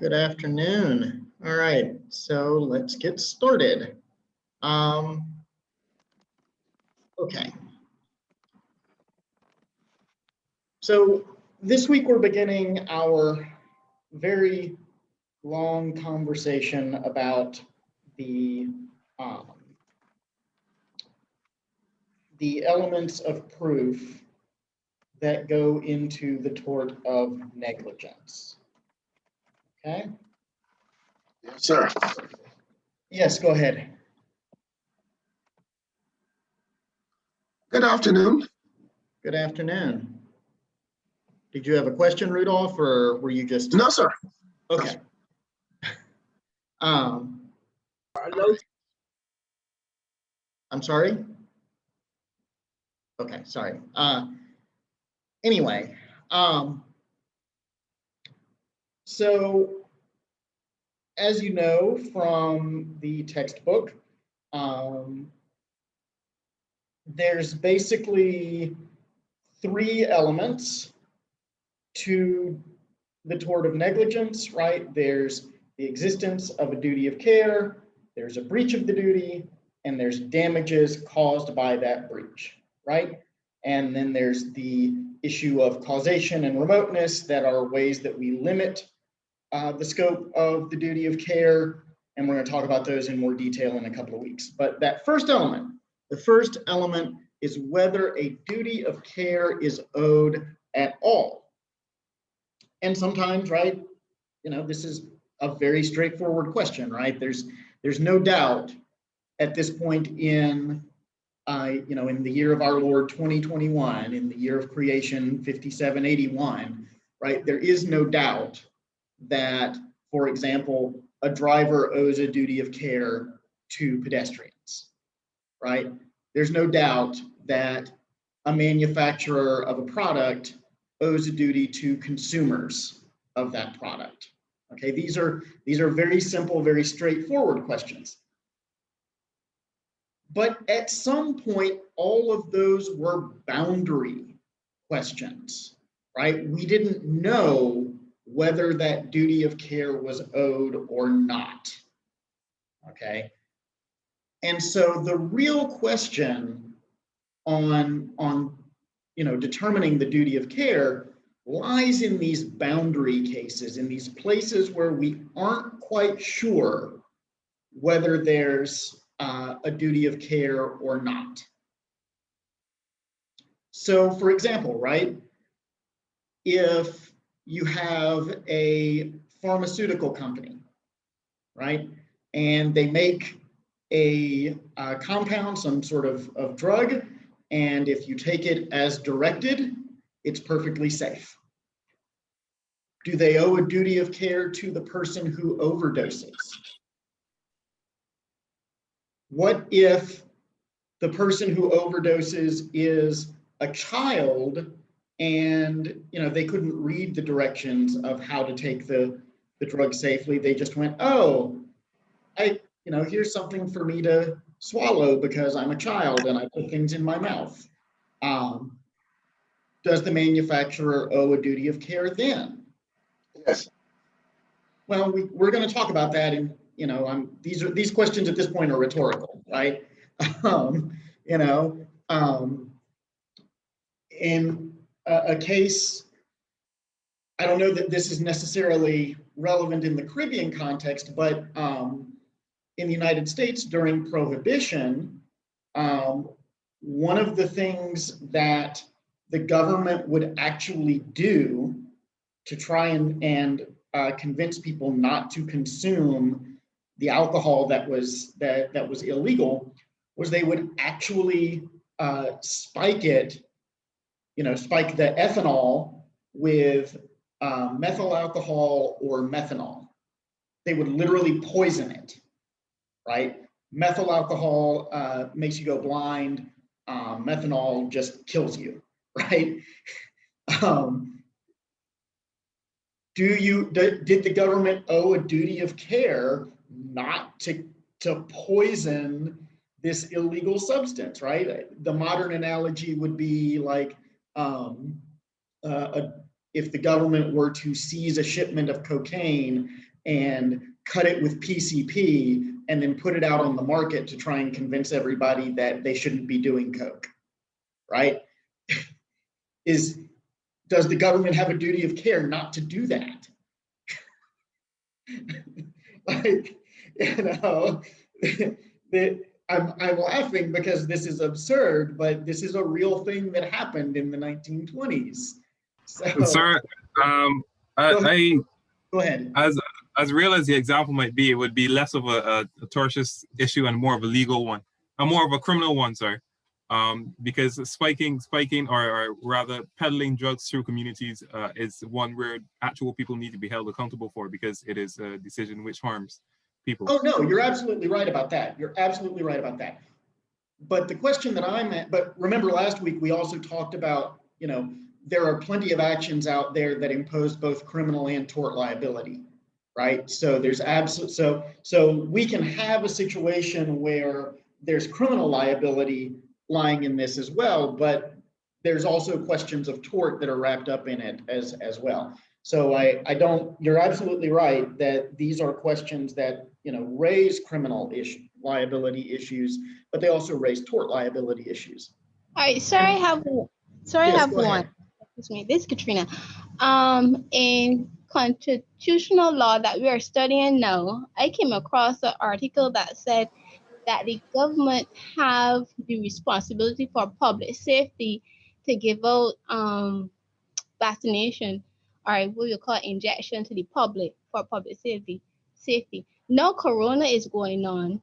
Good afternoon. All right, so let's get started. Okay. So this week we're beginning our very long conversation about the elements of proof that go into the tort of negligence. Okay? Yes, sir. Yes, go ahead. Good afternoon. Good afternoon. Did you have a question, Rudolph, or were you just? No, sir. Okay. I'm sorry? Okay, sorry. Anyway, so as you know from the textbook, there's basically three elements to the tort of negligence, right? There's the existence of a duty of care, there's a breach of the duty, and there's damages caused by that breach, right? And then there's the issue of causation and remoteness that are ways that we limit the scope of the duty of care, and we're going to talk about those in more detail in a couple of weeks. But that first element, the first element is whether a duty of care is owed at all. And sometimes, right, this is a very straightforward question, right? There's no doubt at this point in in the year of our Lord 2021, in the year of creation 5781, right? There is no doubt that, for example, a driver owes a duty of care to pedestrians, right? There's no doubt that a manufacturer of a product owes a duty to consumers of that product. Okay, these are very simple, very straightforward questions. But at some point, all of those were boundary questions, right? We didn't know whether that duty of care was owed or not, okay? And so the real question on determining the duty of care lies in these boundary cases, in these places where we aren't quite sure whether there's a duty of care or not. So for example, right, if you have a pharmaceutical company, right, and they make a compound, some sort of drug, and if you take it as directed, it's perfectly safe. Do they owe a duty of care to the person who overdoses? What if the person who overdoses is a child and they couldn't read the directions of how to take the drug safely? They just went, oh, here's something for me to swallow because I'm a child and I put things in my mouth. Does the manufacturer owe a duty of care then? Yes. Well, we're going to talk about that, and these questions at this point are rhetorical, right? In a case, I don't know that this is necessarily relevant in the Caribbean context, but in the United States during Prohibition, one of the things that the government would actually do to try and convince people not to consume the alcohol that was illegal was they would actually spike the ethanol with methyl alcohol or methanol. They would literally poison it, right? Methyl alcohol makes you go blind. Methanol just kills you, right? Did the government owe a duty of care not to poison this illegal substance, right? The modern analogy would be like if the government were to seize a shipment of cocaine and cut it with PCP and then put it out on the market to try and convince everybody that they shouldn't be doing coke, right? Does the government have a duty of care not to do that? Like, I'm laughing because this is absurd, but this is a real thing that happened in the 1920s. So, Sir, go ahead. As real as the example might be, it would be less of a tortious issue and more of a legal one, more of a criminal one, sorry. Because spiking or rather peddling drugs through communities is one where actual people need to be held accountable for, because it is a decision which harms people. Oh, no, you're absolutely right about that. You're absolutely right about that. But the question that but remember last week, we also talked about, there are plenty of actions out there that impose both criminal and tort liability, right? So there's so we can have a situation where there's criminal liability lying in this as well, but there's also questions of tort that are wrapped up in it as well. So you're absolutely right that these are questions that, raise criminal liability issues, but they also raise tort liability issues. All right, sir, I have one. Excuse me, this is Katrina. In constitutional law that we are studying now, I came across an article that said that the government have the responsibility for public safety to give out vaccination, or what you call injection, to the public for public safety. Now Corona is going on,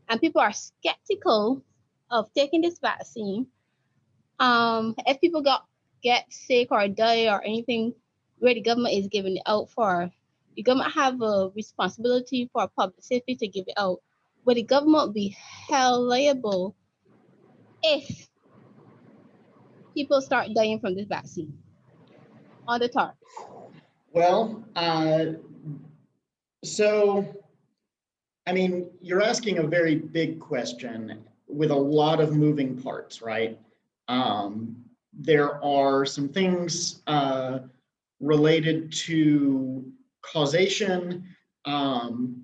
and people are skeptical of taking this vaccine. If people get sick or die or anything where the government is giving it out for, the government have a responsibility for public safety to give it out. Will the government be held liable if people start dying from this vaccine on the target? Well, you're asking a very big question with a lot of moving parts, right? There are some things related to causation and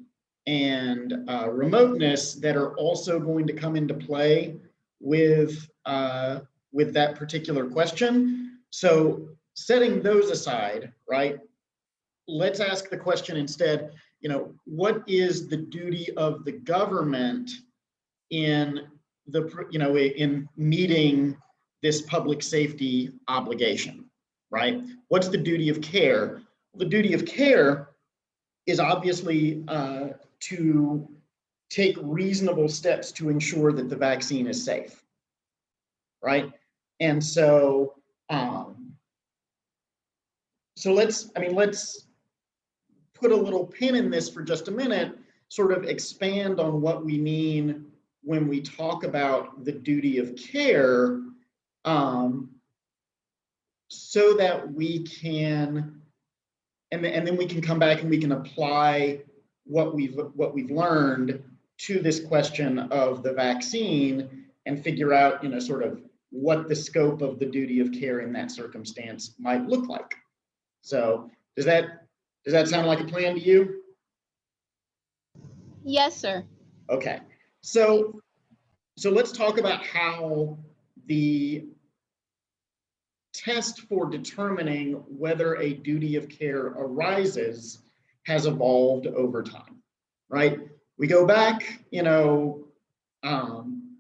remoteness that are also going to come into play with that particular question. So setting those aside, right? Let's ask the question instead, what is the duty of the government in in meeting this public safety obligation, right? What's the duty of care? The duty of care is obviously to take reasonable steps to ensure that the vaccine is safe, right? And so, let's put a little pin in this for just a minute, sort of expand on what we mean when we talk about the duty of care, so that we can, and then we can come back and we can apply what we've learned to this question of the vaccine and figure out, sort of what the scope of the duty of care in that circumstance might look like. So does that sound like a plan to you? Yes, sir. Okay. So let's talk about how the test for determining whether a duty of care arises has evolved over time, right? We go back,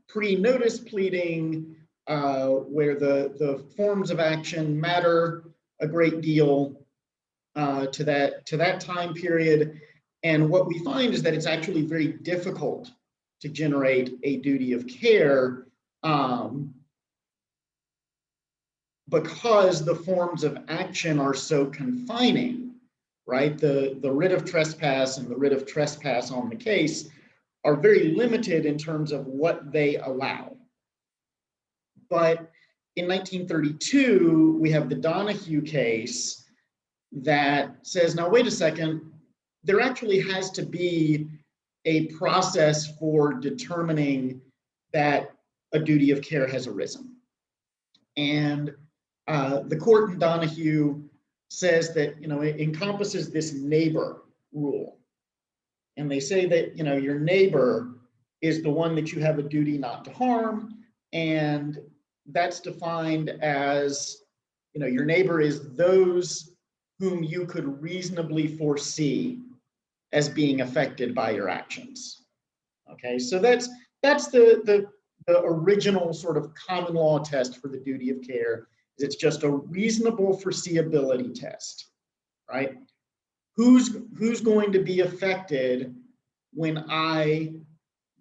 pre-notice pleading, where the forms of action matter a great deal to that time period. And what we find is that it's actually very difficult to generate a duty of care because the forms of action are so confining, right? The writ of trespass and the writ of trespass on the case are very limited in terms of what they allow. But in 1932, we have the Donahue case that says, now wait a second, there actually has to be a process for determining that a duty of care has arisen. And the court in Donahue says that, it encompasses this neighbor rule. And they say that, your neighbor is the one that you have a duty not to harm. And that's defined as, your neighbor is those whom you could reasonably foresee as being affected by your actions. Okay, so that's the original sort of common law test for the duty of care. It's just a reasonable foreseeability test, right? Who's going to be affected when I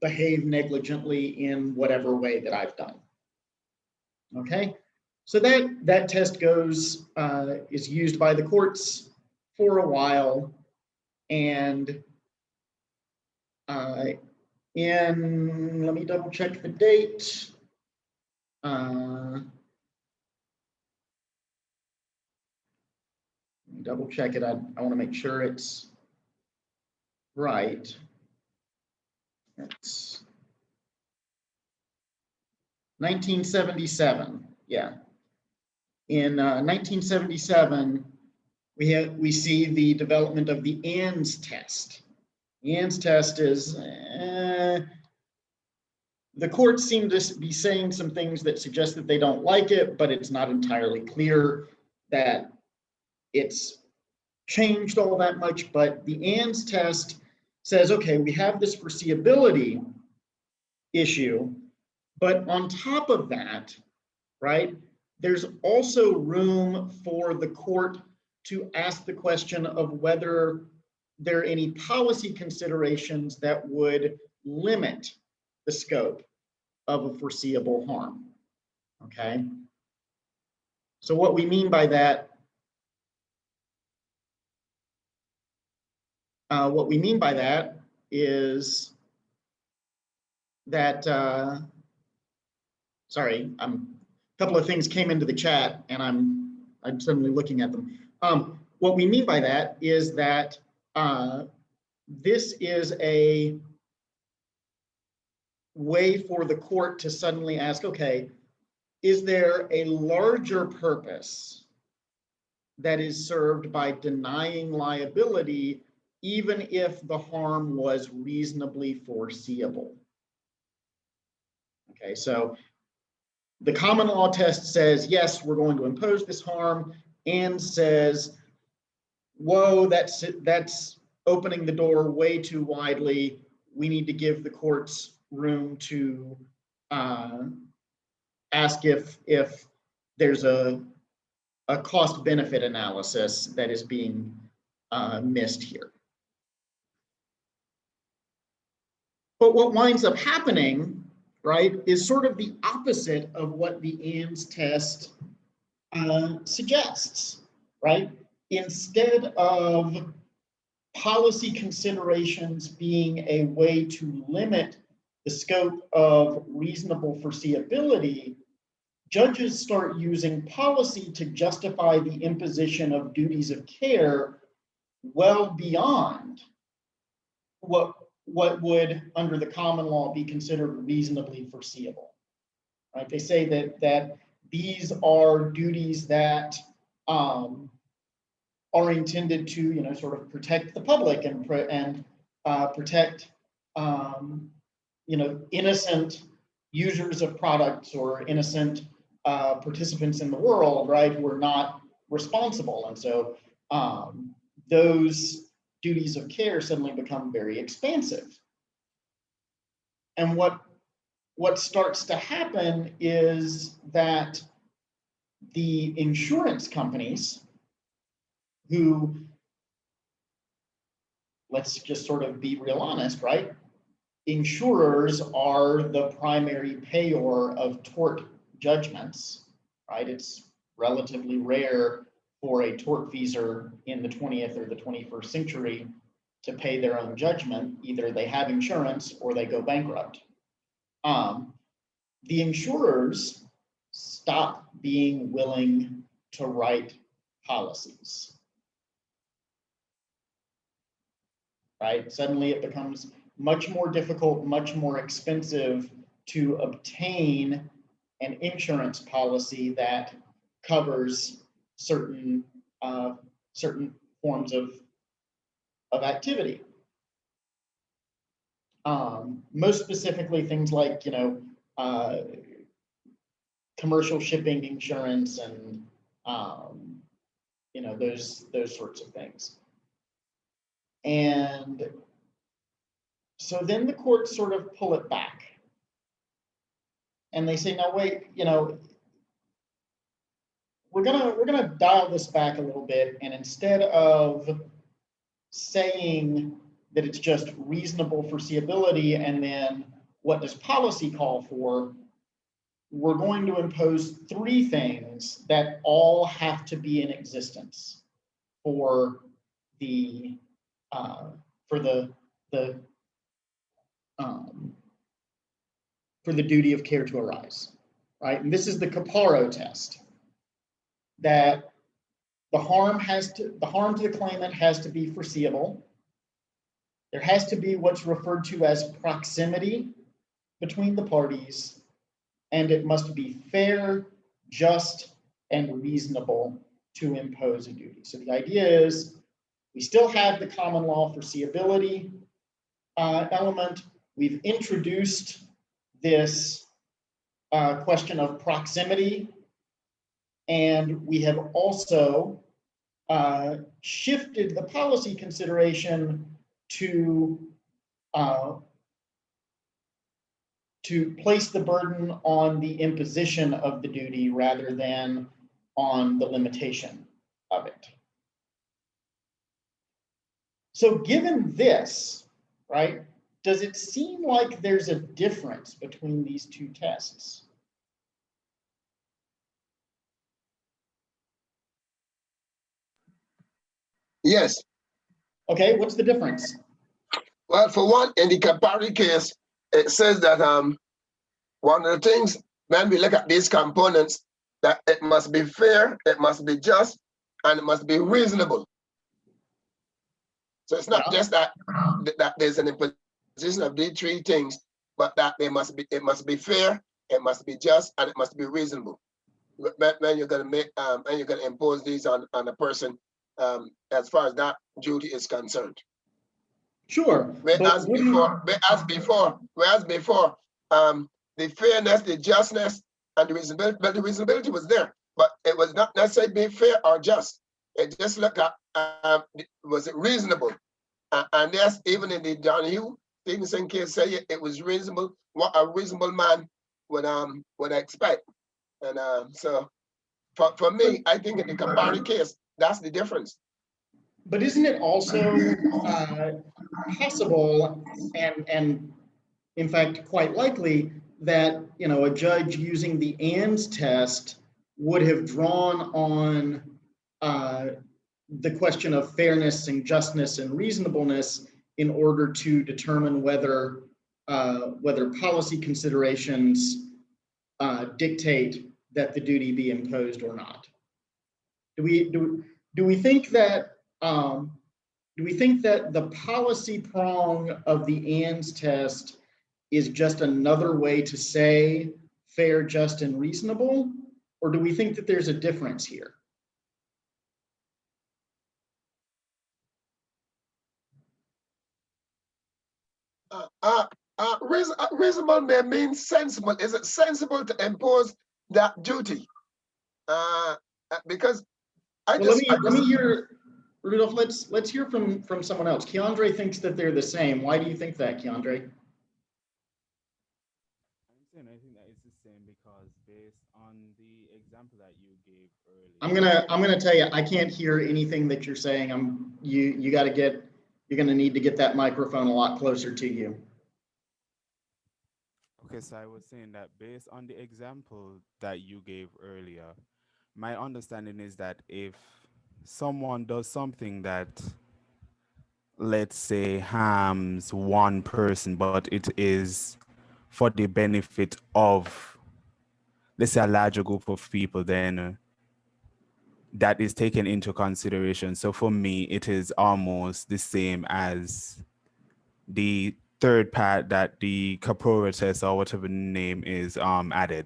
behave negligently in whatever way that I've done? Okay, so that test is used by the courts for a while, and let me double check the date. Let me double check it. I want to make sure it's right. It's 1977. Yeah. In 1977, we see the development of the Ann's test. The Ann's test is, the courts seem to be saying some things that suggest that they don't like it, but it's not entirely clear that it's changed all that much. But the Ann's test says, okay, we have this foreseeability issue, but on top of that, right, there's also room for the court to ask the question of whether there are any policy considerations that would limit the scope of a foreseeable harm. Okay, so what we mean by that, is that, sorry, a couple of things came into the chat and I'm suddenly looking at them. What we mean by that is that this is a way for the court to suddenly ask, okay, is there a larger purpose that is served by denying liability, even if the harm was reasonably foreseeable? Okay, so the common law test says, yes, we're going to impose this harm, and says, whoa, that's opening the door way too widely. We need to give the courts room to ask if there's a cost-benefit analysis that is being missed here. But what winds up happening, right, is sort of the opposite of what the Ann's test suggests, right? Instead of policy considerations being a way to limit the scope of reasonable foreseeability, judges start using policy to justify the imposition of duties of care well beyond what would, under the common law, be considered reasonably foreseeable. Right? They say that these are duties that are intended to, sort of protect the public and protect, innocent users of products or innocent participants in the world, right, who are not responsible. And so those duties of care suddenly become very expansive. And what starts to happen is that the insurance companies, who, let's just sort of be real honest, right? Insurers are the primary payer of tort judgments, right? It's relatively rare for a tortfeasor in the 20th or the 21st century to pay their own judgment. Either they have insurance or they go bankrupt. The insurers stop being willing to write policies, right? Suddenly it becomes much more difficult, much more expensive to obtain an insurance policy that covers certain forms of of activity. Most specifically, things like, commercial shipping insurance and, those sorts of things. And so then the courts sort of pull it back. And they say, no, wait, we're gonna dial this back a little bit, and instead of saying that it's just reasonable foreseeability and then what does policy call for, we're going to impose three things that all have to be in existence for the duty of care to arise, right? And this is the Caparo test, that the harm to the claimant has to be foreseeable. There has to be what's referred to as proximity between the parties, and it must be fair, just, and reasonable to impose a duty. So the idea is we still have the common law foreseeability element. We've introduced this question of proximity, and we have also shifted the policy consideration to place the burden on the imposition of the duty rather than on the limitation of it. So given this, right, does it seem like there's a difference between these two tests? Yes. Okay, what's the difference? Well, for one, in the Capari case, it says that one of the things when we look at these components, that it must be fair, it must be just, and it must be reasonable. So it's not just that there's an imposition of these three things, but that it must be fair, it must be just, and it must be reasonable. When you're going to impose these on a person, as far as that duty is concerned. Sure. Whereas before, the fairness, the justness, and the reasonability, but the reasonability was there, but it was not necessarily being fair or just. It just looked at was it reasonable, and yes, even in the Donahue Stevenson case, say it was reasonable. What a reasonable man would expect, and so for me, I think in the Capari case, that's the difference. But isn't it also possible and in fact quite likely that a judge using the ANDS test would have drawn on the question of fairness and justness and reasonableness in order to determine whether policy considerations dictate that the duty be imposed or not? Do we think that the policy prong of the ANDS test is just another way to say fair, just, and reasonable? Or do we think that there's a difference here? Reasonable may mean sensible. Is it sensible to impose that duty? Because let me hear, Rudolph. Let's hear from someone else. Keandre thinks that they're the same. Why do you think that, Keandre? I think that it's the same because based on the example that you gave earlier. I'm gonna tell you, I can't hear anything that you're saying. You're gonna need to get that microphone a lot closer to you. Okay, so I was saying that based on the example that you gave earlier, my understanding is that if someone does something that, let's say, harms one person, but it is for the benefit of, let's say, a larger group of people, then that is taken into consideration. So for me, it is almost the same as the third part that the Caparo test or whatever the name is added.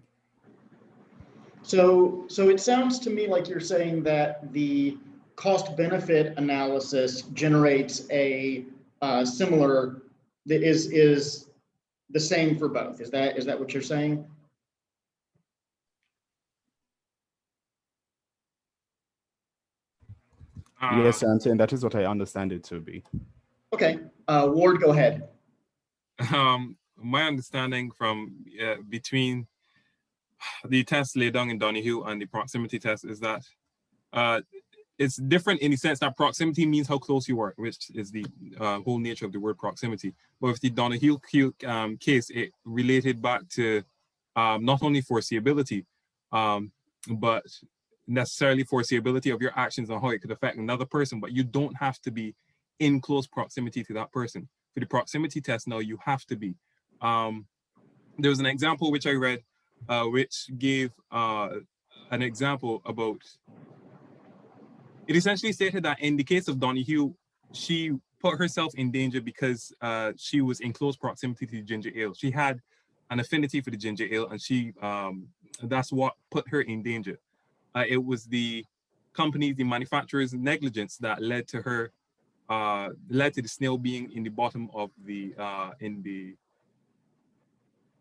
So it sounds to me like you're saying that the cost benefit analysis generates a similar, that is the same for both. Is that what you're saying? Yes, I'm saying that is what I understand it to be. Okay, Ward, go ahead. My understanding from between the test laid down in Donahue and the proximity test is that it's different in the sense that proximity means how close you are, which is the whole nature of the word proximity. But with the Donahue case, it related back to not only foreseeability, but necessarily foreseeability of your actions and how it could affect another person, but you don't have to be in close proximity to that person. For the proximity test now, you have to be. There was an example which I read, which gave an example about, it essentially stated that in the case of Donahue, she put herself in danger because she was in close proximity to the ginger ale. She had an affinity for the ginger ale, and she that's what put her in danger. It was the company, the manufacturer's negligence that led to her, led to the snail being in the bottom of the,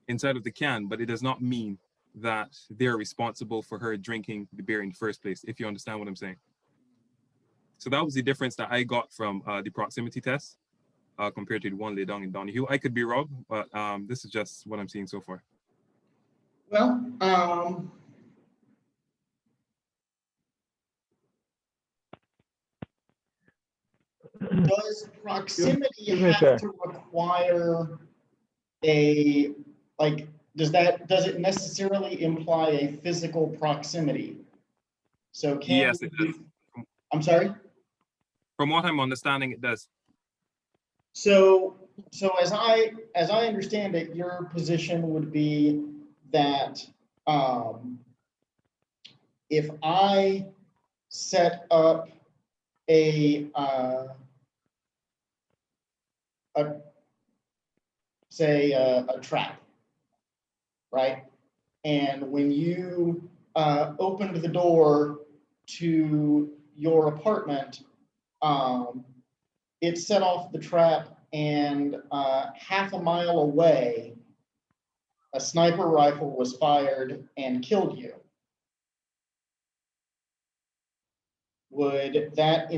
inside of the can, but it does not mean that they're responsible for her drinking the beer in the first place, if you understand what I'm saying. So that was the difference that I got from the proximity test compared to the one laid down in Donahue. I could be wrong, but this is just what I'm seeing so far. Well, does proximity have to require a, like, does it necessarily imply a physical proximity? So can Yes, it does. I'm sorry? From what I'm understanding, it does. So as I understand it, your position would be that if I set up a trap, right? And when you opened the door to your apartment, it set off the trap, and half a mile away, a sniper rifle was fired and killed you. Would that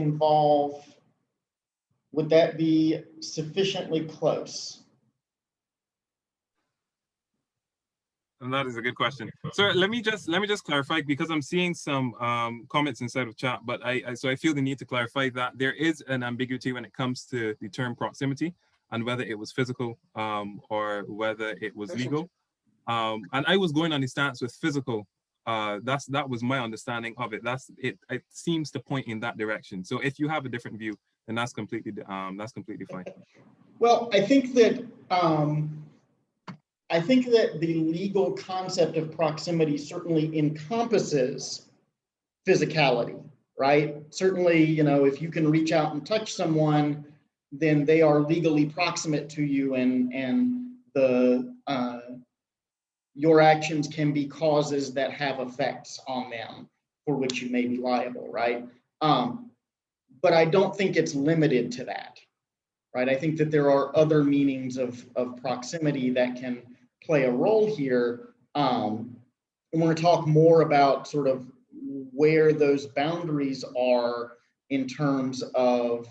be sufficiently close? And that is a good question. So let me just clarify, because I'm seeing some comments inside of chat, but so I feel the need to clarify that there is an ambiguity when it comes to the term proximity and whether it was physical or whether it was legal. And I was going on the stance with physical. That was my understanding of it. It seems to point in that direction. So if you have a different view, then that's completely fine. Well, I think that the legal concept of proximity certainly encompasses physicality, right? Certainly, you know, if you can reach out and touch someone, then they are legally proximate to you, and your actions can be causes that have effects on them for which you may be liable, right? But I don't think it's limited to that, right? I think that there are other meanings of proximity that can play a role here. And we're going to talk more about sort of where those boundaries are in terms of,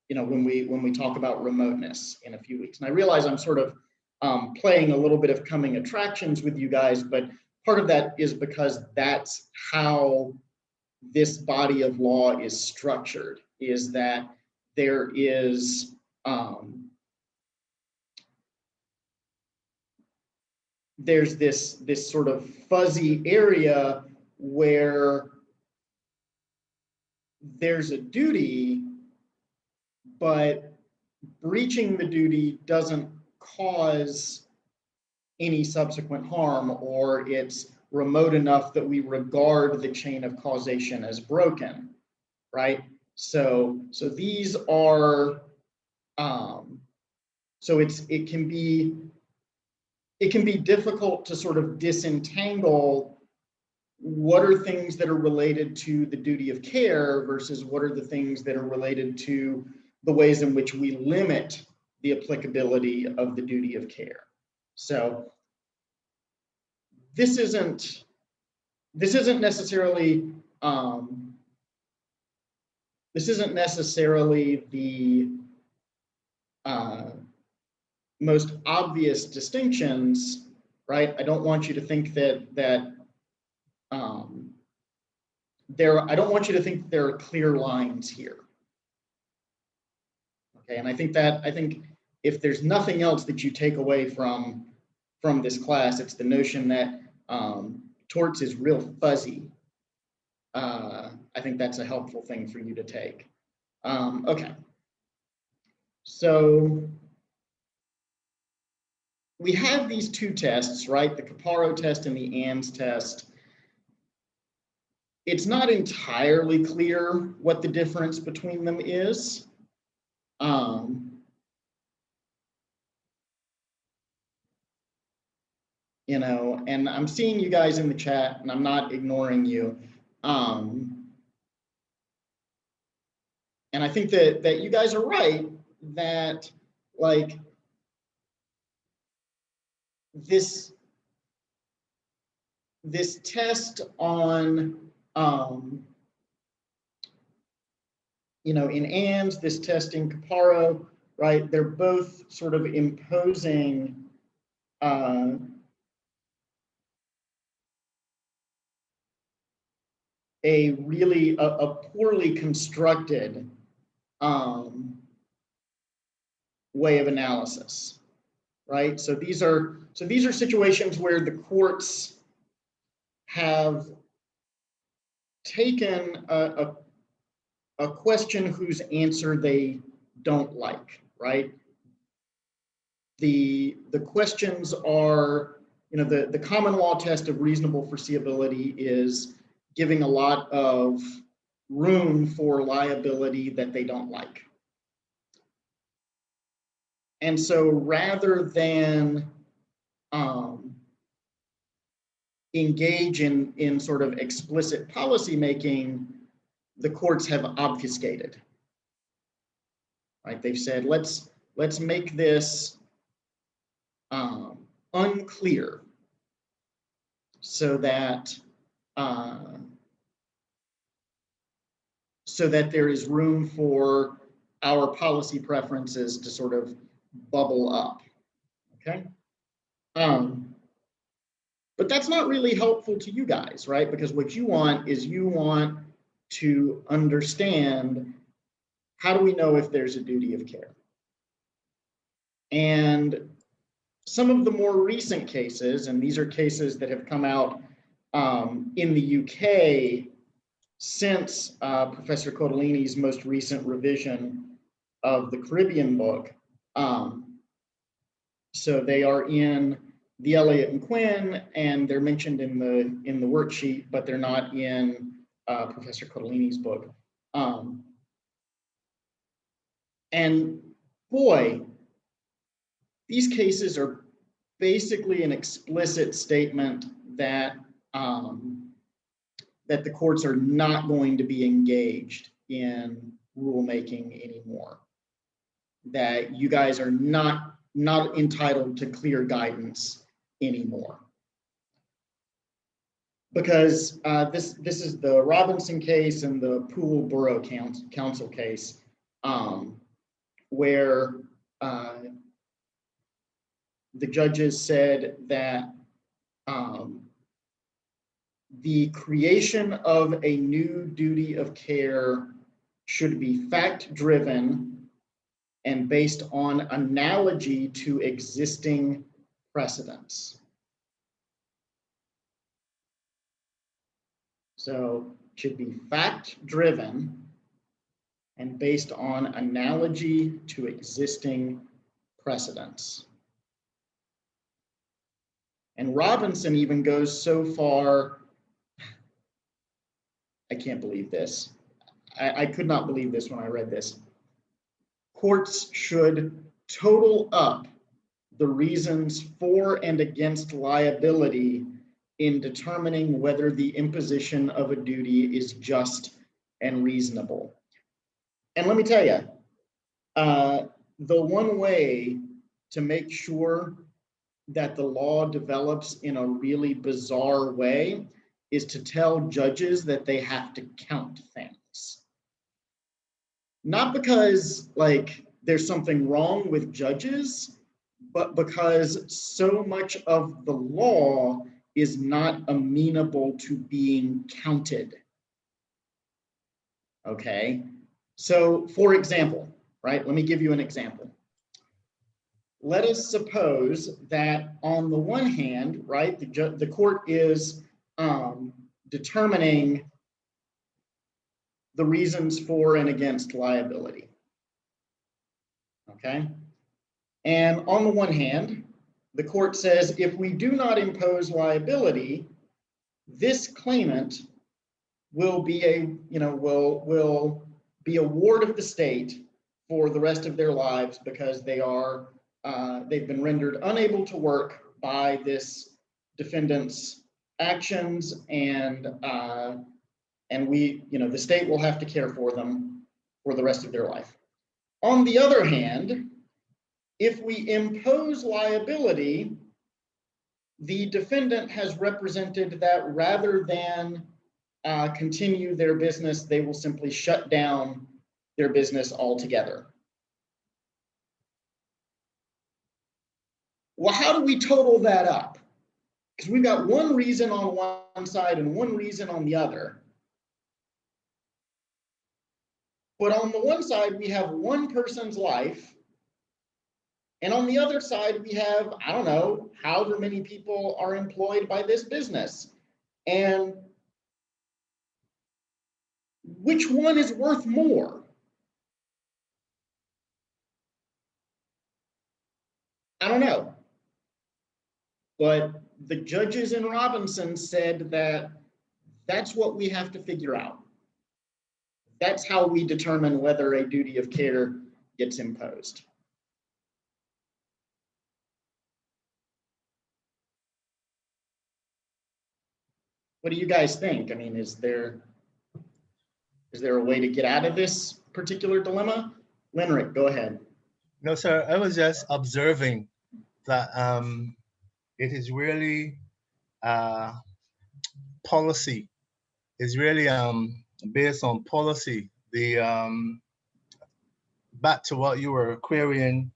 you know, when we talk about remoteness in a few weeks. And I realize I'm sort of playing a little bit of coming attractions with you guys, but part of that is because that's how this body of law is structured, is that there is there's this sort of fuzzy area where there's a duty, but breaching the duty doesn't cause any subsequent harm, or it's remote enough that we regard the chain of causation as broken, right? So these are, so it can be difficult to sort of disentangle what are things that are related to the duty of care versus what are the things that are related to the ways in which we limit the applicability of the duty of care. So this isn't necessarily the most obvious distinctions, right? I don't want you to think that I don't want you to think there are clear lines here. Okay, and I think if there's nothing else that you take away from this class, it's the notion that torts is real fuzzy. I think that's a helpful thing for you to take. Okay, so we have these two tests, right? The Caparo test and the ANDS test. It's not entirely clear what the difference between them is. You know, and I'm seeing you guys in the chat and I'm not ignoring you. And I think that you guys are right that like this test on, you know, in ANDS, this test in Caparo, right? They're both sort of imposing a really poorly constructed way of analysis, right? So these are situations where the courts have taken a question whose answer they don't like, right? The questions are, you know, the common law test of reasonable foreseeability is giving a lot of room for liability that they don't like. And so rather than engage in sort of explicit policy making, the courts have obfuscated, right? They've said, let's make this unclear so that there is room for our policy preferences to sort of bubble up, okay? But that's not really helpful to you guys, right? Because what you want is you want to understand, how do we know if there's a duty of care? And some of the more recent cases, and these are cases that have come out in the UK since Professor Cotellini's most recent revision of the Caribbean book. So they are in the Elliott and Quinn, and they're mentioned in the worksheet, but they're not in Professor Cotellini's book. And boy, these cases are basically an explicit statement that that the courts are not going to be engaged in rulemaking anymore. That you guys are not entitled to clear guidance anymore. Because this is the Robinson case and the Poole Borough Council case, where the judges said that the creation of a new duty of care should be fact-driven and based on analogy to existing precedents. So it should be fact-driven and based on analogy to existing precedents. And Robinson even goes so far, I can't believe this. I could not believe this when I read this. Courts should total up the reasons for and against liability in determining whether the imposition of a duty is just and reasonable. And let me tell you, the one way to make sure that the law develops in a really bizarre way is to tell judges that they have to count things. Not because like there's something wrong with judges, but because so much of the law is not amenable to being counted. Okay, so for example, right, let me give you an example. Let us suppose that on the one hand, right, the court is determining the reasons for and against liability. Okay, and on the one hand, the court says if we do not impose liability, this claimant will be will be a ward of the state for the rest of their lives because they are they've been rendered unable to work by this defendant's actions, and we, the state will have to care for them for the rest of their life. On the other hand, if we impose liability, the defendant has represented that rather than continue their business, they will simply shut down their business altogether. Well, how do we total that up? Because we've got one reason on one side and one reason on the other. But on the one side, we have one person's life. And on the other side, we have, I don't know, however many people are employed by this business. And which one is worth more? I don't know. But the judges in Robinson said that that's what we have to figure out. That's how we determine whether a duty of care gets imposed. What do you guys think? I mean, is there a way to get out of this particular dilemma? Lenrick, go ahead. No, sir, I was just observing that it is really policy. It's really based on policy. The back to what you were querying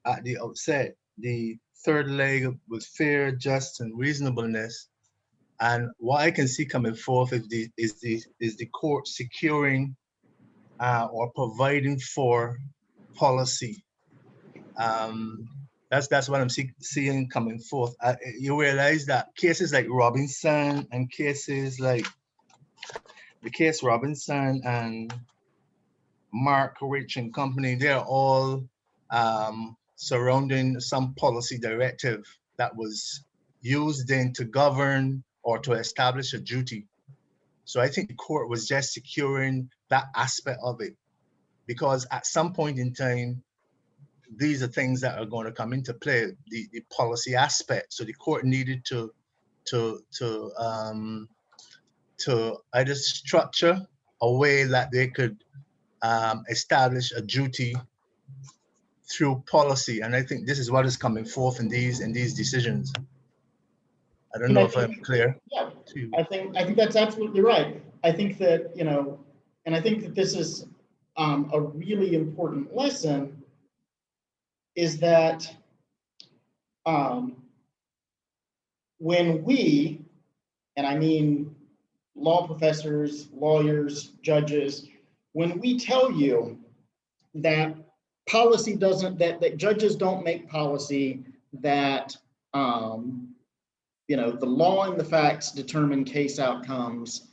at the outset, the third leg was fair, just, and reasonableness. And what I can see coming forth is the court securing or providing for policy. That's what I'm seeing coming forth. You realize that cases like Robinson and cases like the case Robinson and Mark Rich and company, they're all surrounding some policy directive that was used then to govern or to establish a duty. So I think the court was just securing that aspect of it, because at some point in time, these are things that are going to come into play, the policy aspect. So the court needed to either structure a way that they could establish a duty through policy. And I think this is what is coming forth in these decisions. I don't know if I'm clear. Yeah, I think that's absolutely right. I think that, and I think that this is a really important lesson, is that when we, and I mean law professors, lawyers, judges, when we tell you that policy doesn't, that judges don't make policy, that the law and the facts determine case outcomes,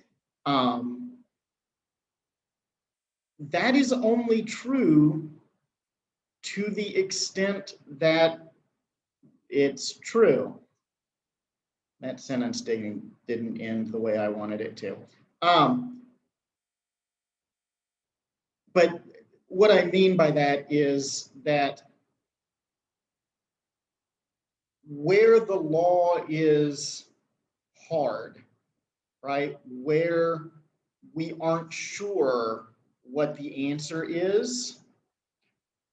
that is only true to the extent that it's true. That sentence didn't end the way I wanted it to. But what I mean by that is that where the law is hard, right? Where we aren't sure what the answer is,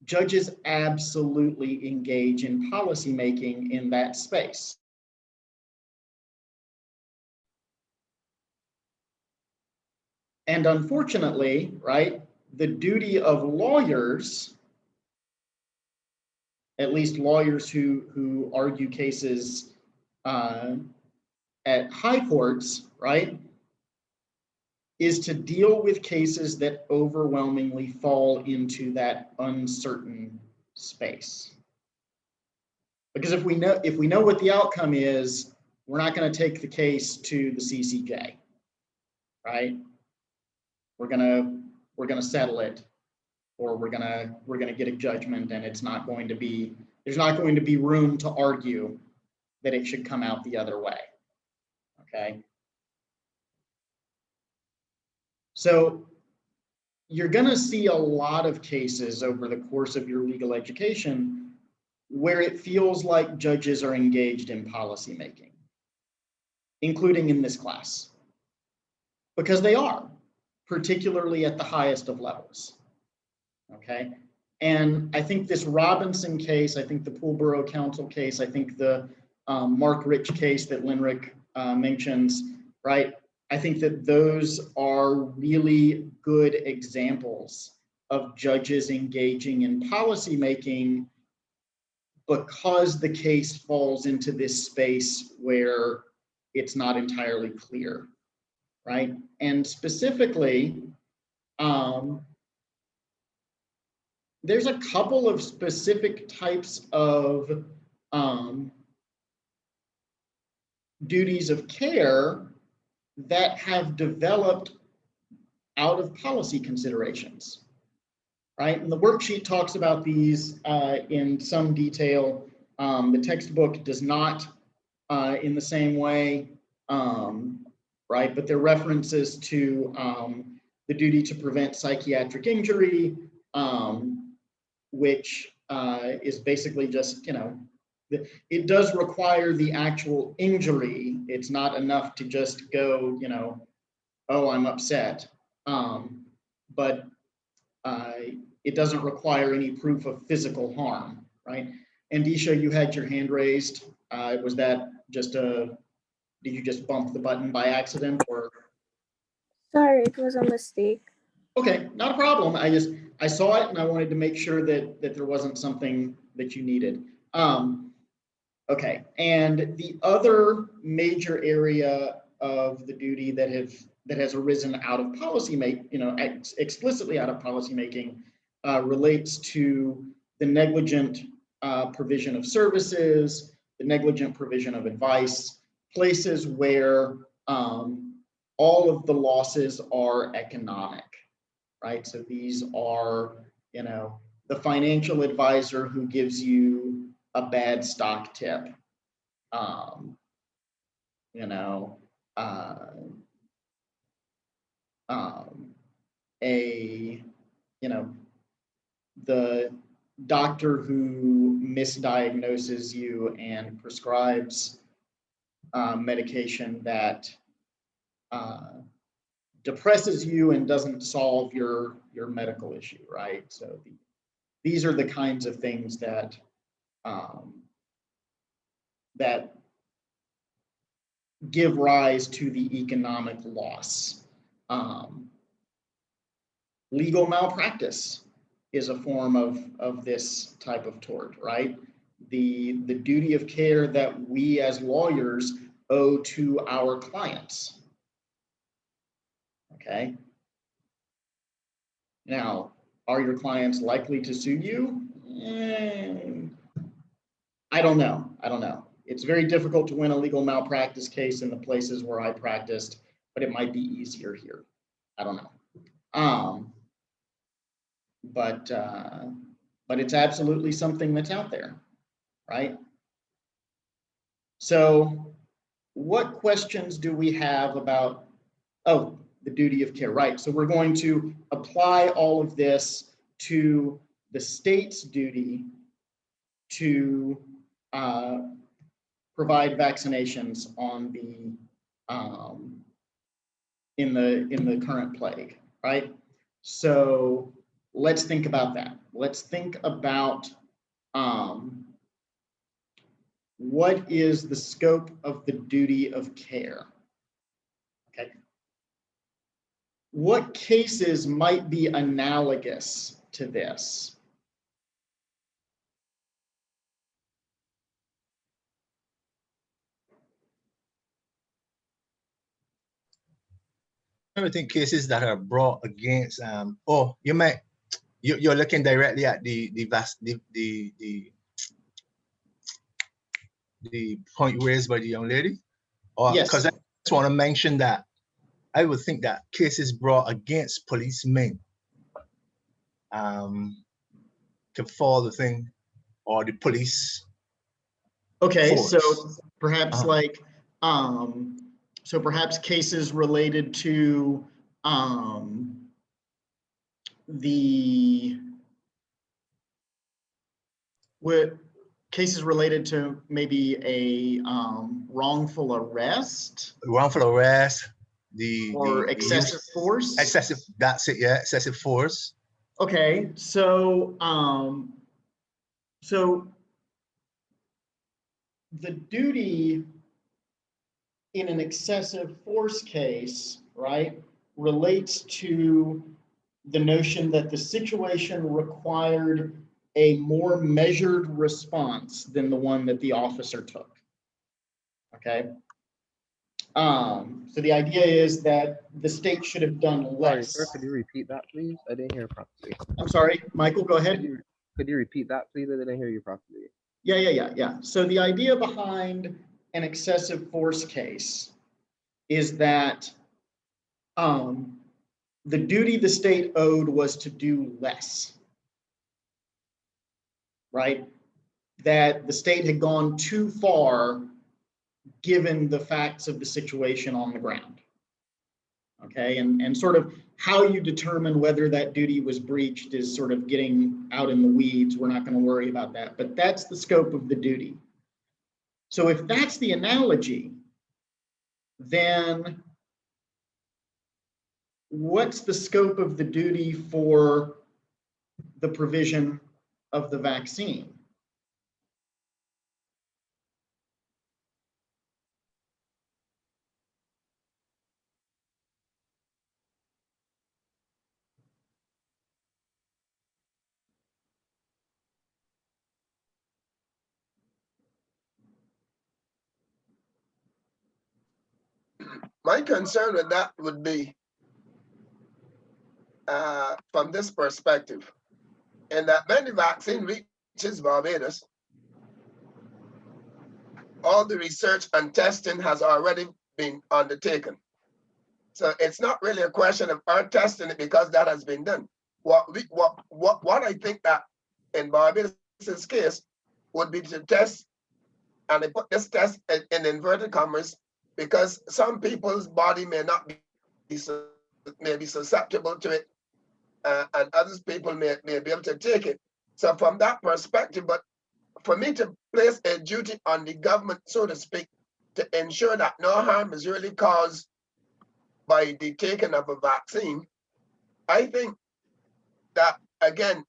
judges absolutely engage in policymaking in that space. And unfortunately, right, the duty of lawyers, at least lawyers who argue cases at high courts, right, is to deal with cases that overwhelmingly fall into that uncertain space. Because if we know what the outcome is, we're not going to take the case to the CCJ, right? We're gonna settle it, or we're gonna get a judgment, and there's not going to be room to argue that it should come out the other way. Okay. So you're gonna see a lot of cases over the course of your legal education where it feels like judges are engaged in policymaking, including in this class, because they are, particularly at the highest of levels. Okay. And I think this Robinson case, I think the Poole Borough Council case, I think the Mark Rich case that Linrick mentions, right? I think that those are really good examples of judges engaging in policymaking because the case falls into this space where it's not entirely clear, right? And specifically, there's a couple of specific types of duties of care that have developed out of policy considerations, right? And the worksheet talks about these in some detail. The textbook does not in the same way, right? But there are references to the duty to prevent psychiatric injury, which is basically just, it does require the actual injury. It's not enough to just go, oh, I'm upset. But it doesn't require any proof of physical harm, right? Andisha, you had your hand raised. Was that just did you just bump the button by accident, or? Sorry, it was a mistake. Okay, not a problem. I saw it and I wanted to make sure that there wasn't something that you needed. Okay, and the other major area of the duty that has arisen out of policy explicitly out of policymaking relates to the negligent provision of services, the negligent provision of advice, places where all of the losses are economic, right? So these are, the financial advisor who gives you a bad stock tip, the doctor who misdiagnoses you and prescribes medication that depresses you and doesn't solve your medical issue, right? So these are the kinds of things that that give rise to the economic loss. Legal malpractice is a form of this type of tort, right? The duty of care that we as lawyers owe to our clients. Okay. Now, are your clients likely to sue you? I don't know. It's very difficult to win a legal malpractice case in the places where I practiced, but it might be easier here. I don't know. But it's absolutely something that's out there, right? So what questions do we have about, the duty of care, right? So we're going to apply all of this to the state's duty to provide vaccinations on the in the current plague, right? So let's think about that. Let's think about what is the scope of the duty of care? Okay. What cases might be analogous to this? I think cases that are brought against, or you might, you're looking directly at the point raised by the young lady, or Yes. because I just want to mention that I would think that cases brought against policemen could fall the thing, or the police. Okay, force. so perhaps Uh-huh. like, so perhaps cases related to what cases related to maybe a wrongful arrest Wrongful arrest, or excessive force. excessive. That's it. Yeah, excessive force. Okay, so so the duty in an excessive force case, right, relates to the notion that the situation required a more measured response than the one that the officer took. Okay. So the idea is that the state should have done Sorry, less. sir, could you repeat that, please? I didn't hear properly. I'm sorry, Michael, go ahead. Could you repeat that, please? I didn't hear you properly. Yeah. So the idea behind an excessive force case is that the duty the state owed was to do less, right? That the state had gone too far given the facts of the situation on the ground. Okay, and sort of how you determine whether that duty was breached is sort of getting out in the weeds. We're not going to worry about that, but that's the scope of the duty. So if that's the analogy, then what's the scope of the duty for the provision of the vaccine? My concern with that would be from this perspective, and that when the vaccine reaches Barbados, all the research and testing has already been undertaken. So it's not really a question of our testing it because that has been done. What I think that in Barbados' case would be to test, and they put this test in inverted commas, because some people's body may not be susceptible to it, and others people may be able to take it. So from that perspective, but for me to place a duty on the government, so to speak, to ensure that no harm is really caused by the taking of a vaccine, I think that, again,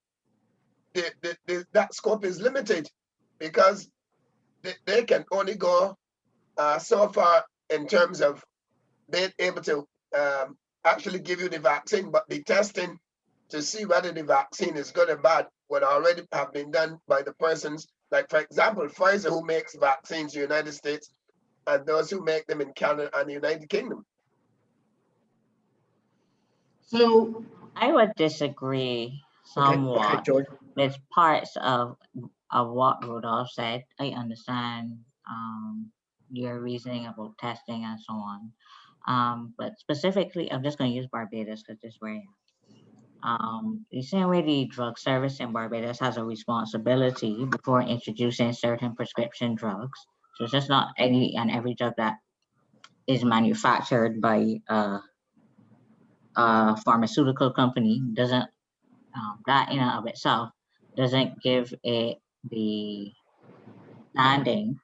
that scope is limited because they can only go so far in terms of being able to actually give you the vaccine, but the testing to see whether the vaccine is good or bad would already have been done by the persons, like, for example, Pfizer, who makes vaccines in the United States, and those who make them in Canada and the United Kingdom. So I would disagree somewhat okay, George. with parts of what Rudolph said. I understand your reasoning about testing and so on. But specifically, I'm just going to use Barbados because this is where I am. The same way the drug service in Barbados has a responsibility before introducing certain prescription drugs. So it's just not any and every drug that is manufactured by a pharmaceutical company doesn't, that in and of itself doesn't give it the standing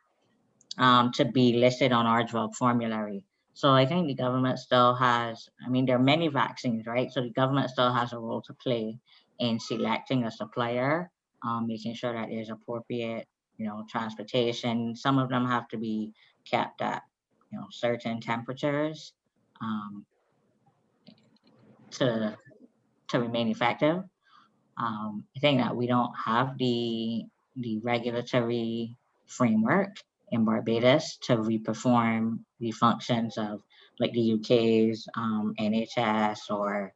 to be listed on our drug formulary. So I think the government still has, I mean, there are many vaccines, right? So the government still has a role to play in selecting a supplier, making sure that there's appropriate, transportation. Some of them have to be kept at, certain temperatures to remain effective. I think that we don't have the regulatory framework in Barbados to reperform the functions of like the UK's NHS or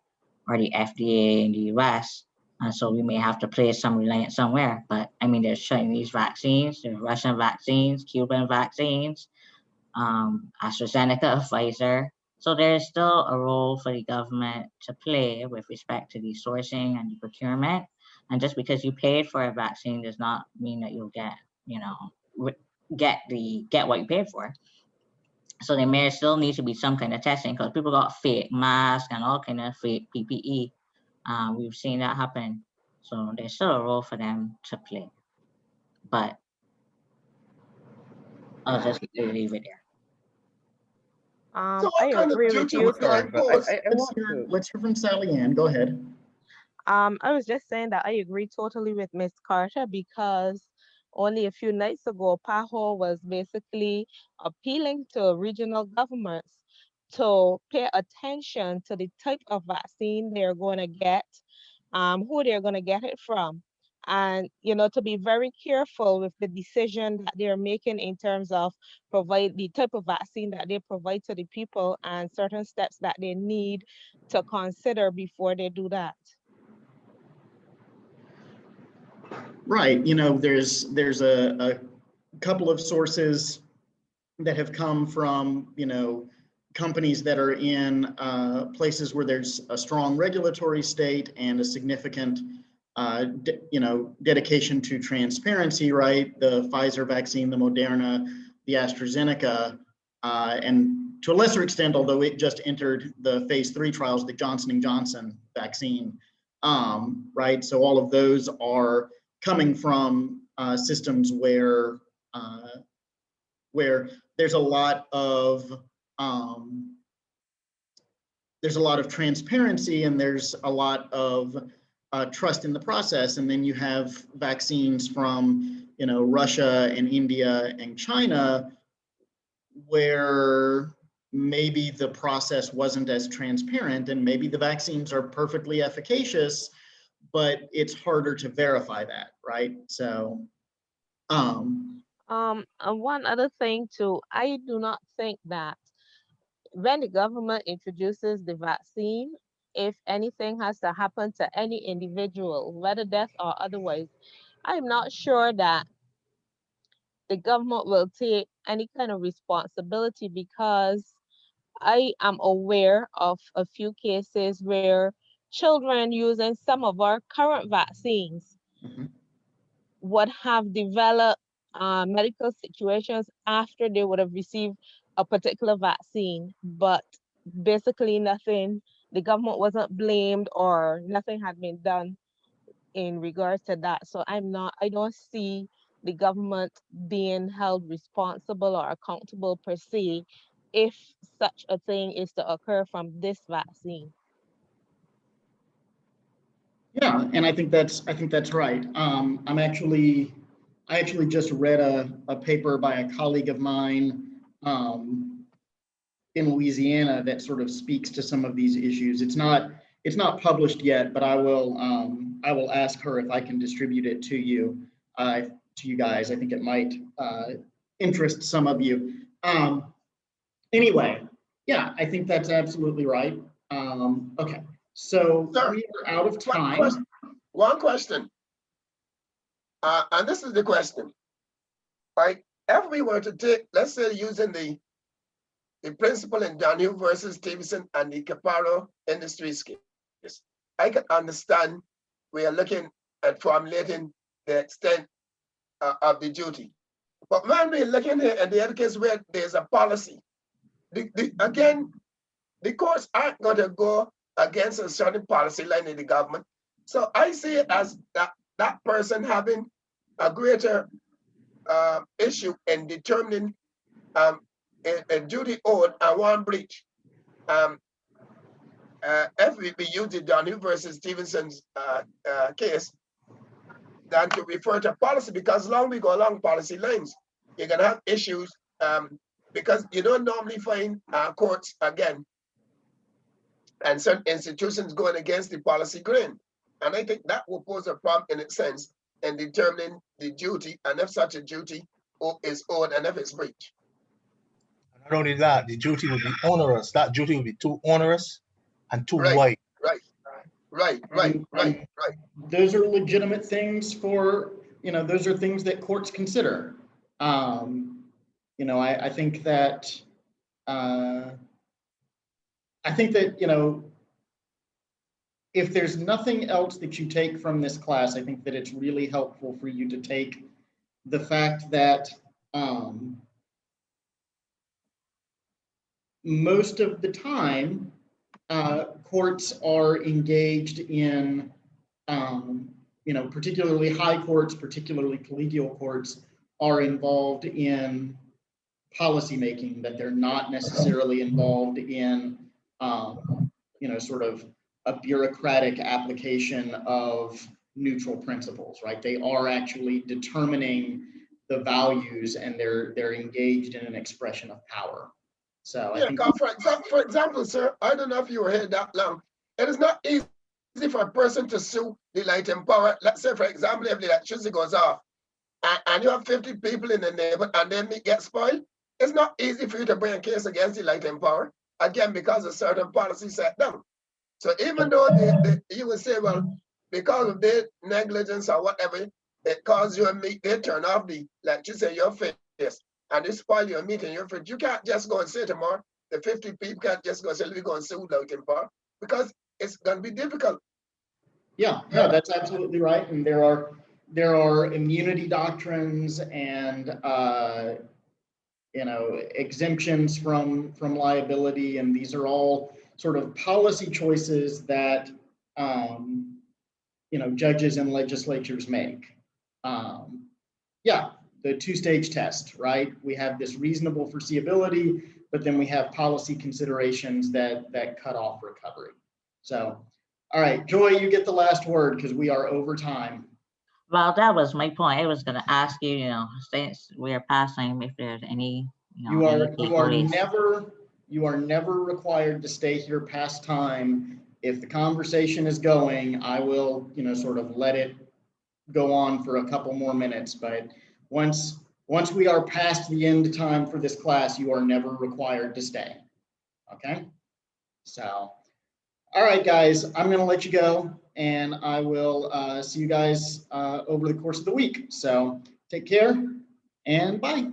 the FDA in the US. And so we may have to place some reliance somewhere. But I mean, there's Chinese vaccines, there's Russian vaccines, Cuban vaccines, AstraZeneca, Pfizer. So there is still a role for the government to play with respect to the sourcing and the procurement. And just because you paid for a vaccine does not mean that you'll get, get what you paid for. So there may still need to be some kind of testing because people got fake masks and all kind of fake PPE. We've seen that happen. So there's still a role for them to play. But I'll just leave it there. So what I kind of agree with duty you. would they Sorry, but impose? I want to. Let's hear from Sally Ann. Go ahead. I was just saying that I agree totally with Miss Carter because only a few nights ago, PAHO was basically appealing to regional governments to pay attention to the type of vaccine they're going to get, who they're going to get it from, and to be very careful with the decision that they're making in terms of provide the type of vaccine that they provide to the people and certain steps that they need to consider before they do that. Right. There's a couple of sources that have come from, companies that are in places where there's a strong regulatory state and a significant, dedication to transparency, right? The Pfizer vaccine, the Moderna, the AstraZeneca, and to a lesser extent, although it just entered the phase 3 trials, the Johnson & Johnson vaccine, right? So all of those are coming from systems where there's a lot of transparency and there's a lot of trust in the process. And then you have vaccines from Russia and India and China where maybe the process wasn't as transparent and maybe the vaccines are perfectly efficacious, but it's harder to verify that, right? So, and one other thing too, I do not think that when the government introduces the vaccine, if anything has to happen to any individual, whether death or otherwise, I'm not sure that the government will take any kind of responsibility because I am aware of a few cases where children using some of our current vaccines Mhm. would have developed medical situations after they would have received a particular vaccine, but basically nothing, the government wasn't blamed or nothing had been done in regards to that. So I don't see the government being held responsible or accountable per se if such a thing is to occur from this vaccine. Yeah, and I think that's right. I actually just read a paper by a colleague of mine in Louisiana that sort of speaks to some of these issues. It's not published yet, but I will ask her if I can distribute it to you guys. I think it might interest some of you. Anyway, yeah, I think that's absolutely right. Okay, so Sir, we are out of time. One question. And this is the question. Like, if we were to take, let's say, using the principle in Daniel versus Stevenson and the Caparo Industries case, I can understand we are looking at formulating the extent of the duty. But when we're looking at the other case where there's a policy, again, the courts aren't going to go against a certain policy line in the government. So I see it as that person having a greater issue in determining a duty owed and one breach. If we use the Donahue versus Stevenson's case, than to refer to policy, because long we go along policy lines, you're gonna have issues because you don't normally find courts again and certain institutions going against the policy grain. And I think that will pose a problem in its sense in determining the duty and if such a duty is owed and if it's breached. Not only that, the duty would be onerous. That duty would be too onerous and too Right. wide. Right. Those are legitimate things for, those are things that courts consider. I think that, if there's nothing else that you take from this class, I think that it's really helpful for you to take the fact that most of the time, courts are engaged in, particularly high courts, particularly collegial courts, are involved in policymaking, that they're not necessarily involved in, sort of a bureaucratic application of neutral principles, right? They are actually determining the values and they're engaged in an expression of power. So Yeah, I think, for example, sir, I don't know if you were here that long. It is not easy for a person to sue the Light and Power. Let's say, for example, if the electricity goes off and you have 50 people in the neighborhood and then it gets spoiled, it's not easy for you to bring a case against the Light and Power, again, because of certain policy set down. So even though you would say, well, because of their negligence or whatever, it caused you a meet, they turn off the electricity in your face and they spoil your meeting in your fridge. You can't just go and say tomorrow, the 50 people can't just go and say, let me go and sue Light and Power, because it's going to be difficult. yeah, no, that's absolutely right. And there are immunity doctrines and, exemptions from liability. And these are all sort of policy choices that, judges and legislatures make. The two-stage test, right? We have this reasonable foreseeability, but then we have policy considerations that cut off recovery. So, all right, Joy, you get the last word because we are over time. Well, that was my point. I was going to ask you, since we are passing, if there's any, You any are takeaways. never required to stay here past time. If the conversation is going, I will, sort of let it go on for a couple more minutes. But once we are past the end time for this class, you are never required to stay. Okay? So, all right, guys, I'm going to let you go, and I will see you guys over the course of the week. So take care and bye.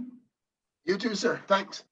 You too, sir. Thanks.